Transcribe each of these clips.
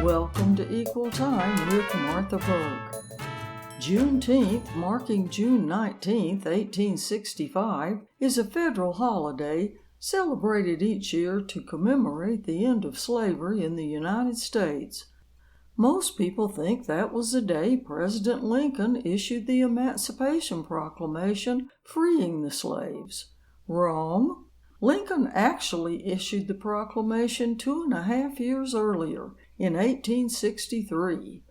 Welcome to Equal Time with Martha Burke. Juneteenth, marking June 19, 1865, is a federal holiday celebrated each year to commemorate the end of slavery in the United States. Most people think that was the day President Lincoln issued the Emancipation Proclamation freeing the slaves. Wrong. Lincoln actually issued the proclamation 2.5 years earlier, in 1863.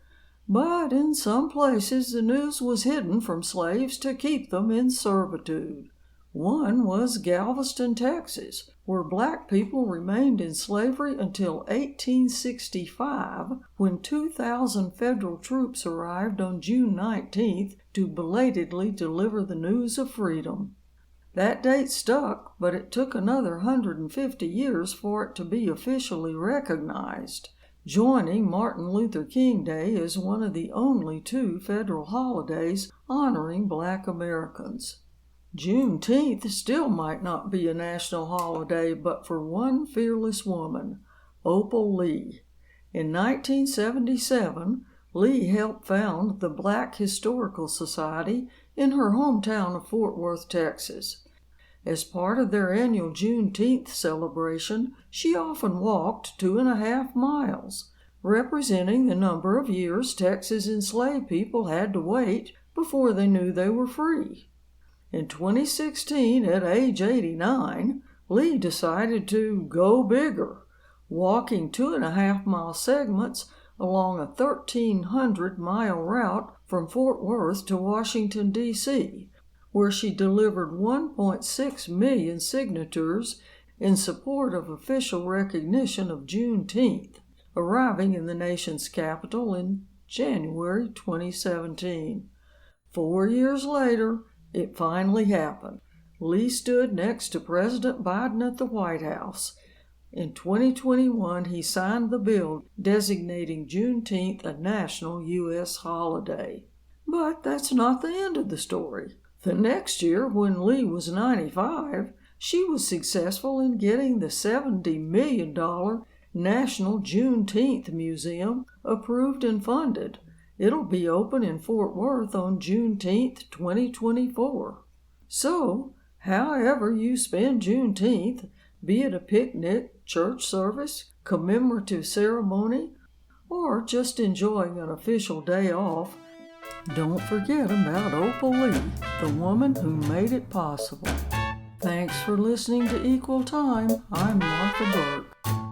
But in some places the news was hidden from slaves to keep them in servitude. One was Galveston, Texas, where black people remained in slavery until 1865, when 2,000 federal troops arrived on June 19th to belatedly deliver the news of freedom. That date stuck, but it took another 150 years for it to be officially recognized, joining Martin Luther King Day as one of the only 2 federal holidays honoring Black Americans. Juneteenth still might not be a national holiday but for one fearless woman, Opal Lee. In 1977, Lee helped found the Black Historical Society in her hometown of Fort Worth, Texas. As part of their annual Juneteenth celebration, she often walked 2.5 miles, representing the number of years Texas enslaved people had to wait before they knew they were free. In 2016, at age 89, Lee decided to go bigger, walking 2.5-mile segments along a 1,300-mile route from Fort Worth to Washington, D.C., where she delivered 1.6 million signatures in support of official recognition of Juneteenth, arriving in the nation's capital in January 2017. 4 years later, it finally happened. Lee stood next to President Biden at the White House. In 2021, he signed the bill designating Juneteenth a national U.S. holiday. But that's not the end of the story. The next year, when Lee was 95, she was successful in getting the $70 million National Juneteenth Museum approved and funded. It'll be open in Fort Worth on Juneteenth 2024. So, however you spend Juneteenth, be it a picnic, church service, commemorative ceremony, or just enjoying an official day off, don't forget about Opal Lee, the woman who made it possible. Thanks for listening to Equal Time. I'm Martha Burke.